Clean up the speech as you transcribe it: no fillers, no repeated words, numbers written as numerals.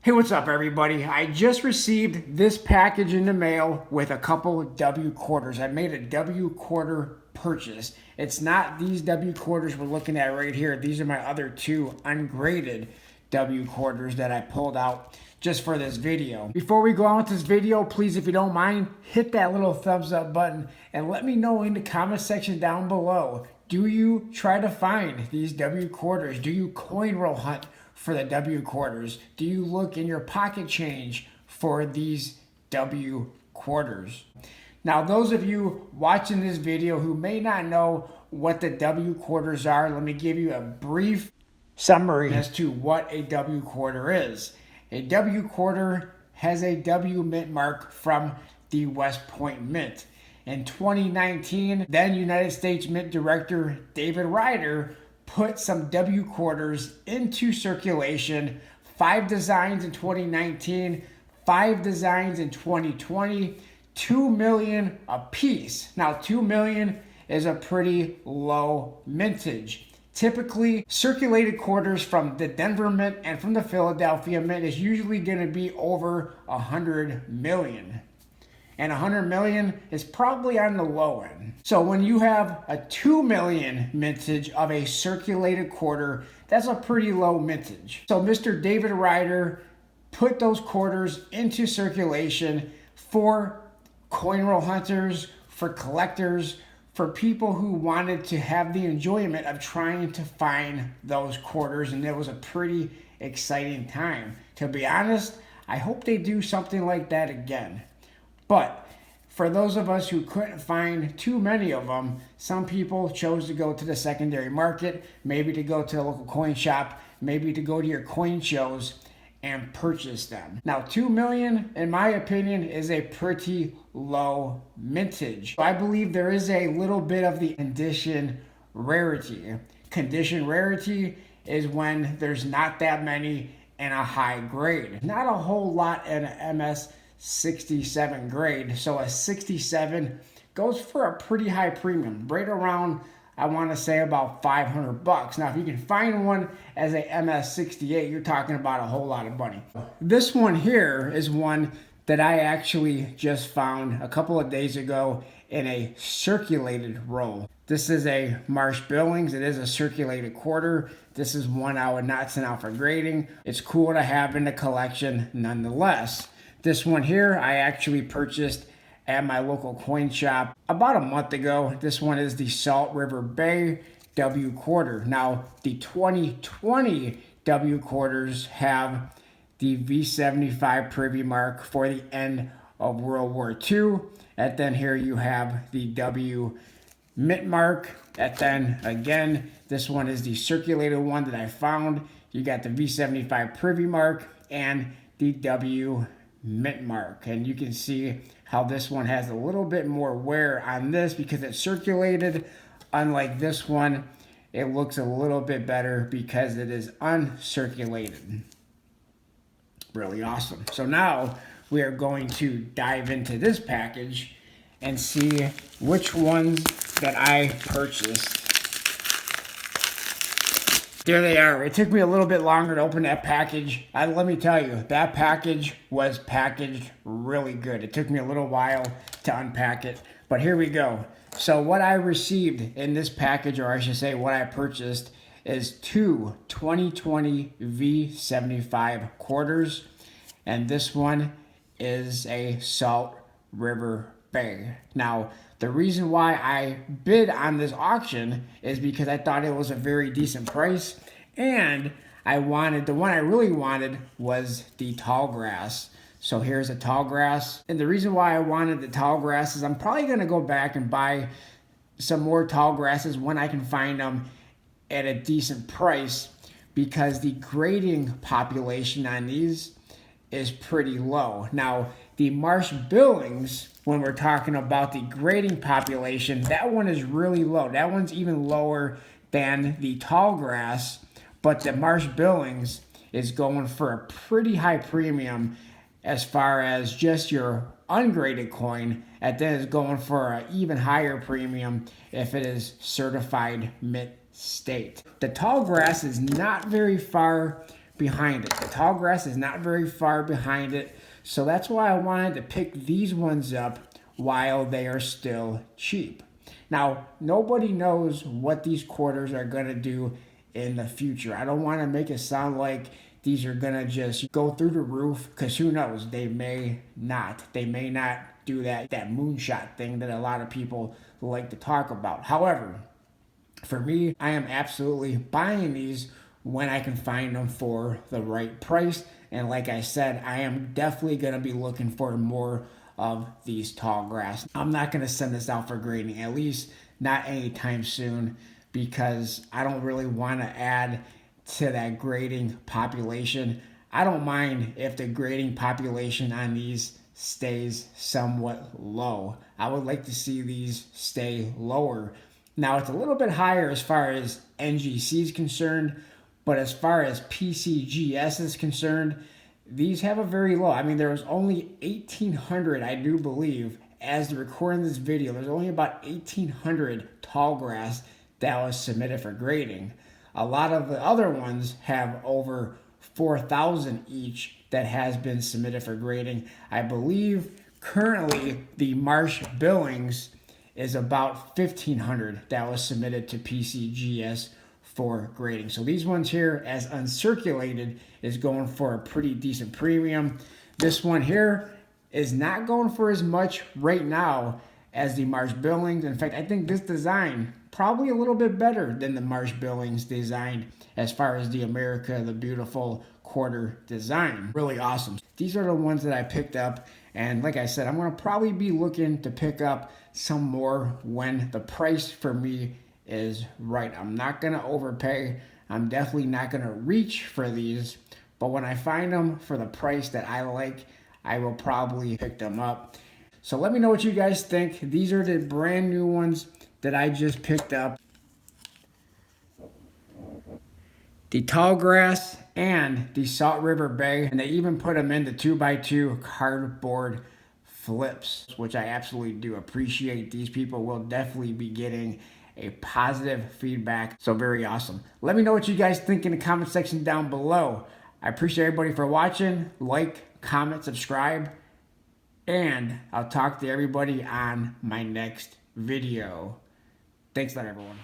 Hey, what's up everybody? I just received this package in the mail with a couple W quarters. I made a W quarter purchase. It's not these W quarters we're looking at right here. These are my other two ungraded W quarters that I pulled out just for this video. Before we go on with this video, please, if you don't mind, hit that little thumbs up button and let me know in the comment section down below. Do you try to find these W quarters? Do you coin roll hunt for the W quarters? Do you look in your pocket change for these W quarters? Now, those of you watching this video who may not know what the W quarters are, let me give you a brief summary as to what a W quarter is. A W quarter has a W mint mark from the West Point Mint. In 2019, then United States Mint Director David Ryder put some W quarters into circulation, 5 designs in 2019, 5 designs in 2020, 2 million a piece. Now 2 million is a pretty low mintage. Typically, circulated quarters from the Denver Mint and from the Philadelphia Mint is usually going to be over 100 million. And 100 million is probably on the low end. So when you have a 2 million mintage of a circulated quarter, that's a pretty low mintage. So Mr. David Ryder put those quarters into circulation for coin roll hunters, for collectors, for people who wanted to have the enjoyment of trying to find those quarters. And it was a pretty exciting time. To be honest, I hope they do something like that again. But for those of us who couldn't find too many of them, some people chose to go to the secondary market, maybe to go to the local coin shop, maybe to go to your coin shows and purchase them. Now, 2 million, in my opinion, is a pretty low mintage. I believe there is a little bit of the condition rarity. Condition rarity is when there's not that many and a high grade. Not a whole lot in an MS 67 grade. So a 67 goes for a pretty high premium, right around, I want to say, about $500. Now, if you can find one as a MS 68, you're talking about a whole lot of money. This one here is one that I actually just found a couple of days ago in a circulated roll. This is a Marsh Billings. It is a circulated quarter. This is one I would not send out for grading. It's cool to have in the collection nonetheless. This one here I actually purchased at my local coin shop about a month ago. This one is the Salt River Bay W quarter. Now, the 2020 W quarters have the V75 Privy mark for the end of World War II. And then here you have the W mint mark. And then again, this one is the circulated one that I found. You got the V75 Privy mark and the W mint mark, and you can see how this one has a little bit more wear on this because it's circulated. Unlike this one, it looks a little bit better because it is uncirculated. Really awesome. So now we are going to dive into this package and see which ones that I purchased. There they are. It took me a little bit longer to open that package. Let me tell you, that package was packaged really good. It took me a little while to unpack it, but here we go. So what I received in this package, or I should say what I purchased, is 2 2020 V75 quarters, and this one is a Salt River Bay. Now, the reason why I bid on this auction is because I thought it was a very decent price, and the one I really wanted was the tall grass. So here's a tall grass, and the reason why I wanted the tall grass is I'm probably going to go back and buy some more tall grasses when I can find them at a decent price, because the grading population on these is pretty low. Now, the Marsh Billings, when we're talking about the grading population, that one is really low. That one's even lower than the tall grass, but the Marsh Billings is going for a pretty high premium as far as just your ungraded coin, and then is going for an even higher premium if it is certified mint state. The tall grass is not very far behind it. The tall grass is not very far behind it. So that's why I wanted to pick these ones up while they are still cheap. Now, nobody knows what these quarters are going to do in the future. I don't want to make it sound like these are going to just go through the roof, because who knows? They may not. They may not do that moonshot thing that a lot of people like to talk about. However, for me, I am absolutely buying these when I can find them for the right price. And like I said, I am definitely going to be looking for more of these tall grass. I'm not going to send this out for grading, at least not anytime soon, because I don't really want to add to that grading population. I don't mind if the grading population on these stays somewhat low. I would like to see these stay lower. Now, it's a little bit higher as far as NGC is concerned, but as far as PCGS is concerned, these have a very low. I mean, there was only 1,800, I do believe, as the recording this video. There's only about 1,800 tall grass that was submitted for grading. A lot of the other ones have over 4,000 each that has been submitted for grading. I believe currently the Marsh Billings is about 1,500 that was submitted to PCGS for grading. So these ones here, as uncirculated, is going for a pretty decent premium. This one here is not going for as much right now as the Marsh Billings. In fact, I think this design probably a little bit better than the Marsh Billings design as far as the America the Beautiful quarter design. Really awesome. These are the ones that I picked up, and like I said, I'm going to probably be looking to pick up some more when the price for me is right. I'm not going to overpay. I'm definitely not going to reach for these, but when I find them for the price that I like, I will probably pick them up. So let me know what you guys think. These are the brand new ones that I just picked up. The tall grass and the Salt River Bay, and they even put them in the 2x2 cardboard flips, which I absolutely do appreciate. These people will definitely be getting a positive feedback, so very awesome. Let me know what you guys think in the comment section down below. I appreciate everybody for watching. Like, comment, subscribe, and I'll talk to everybody on my next video. Thanks a lot, everyone.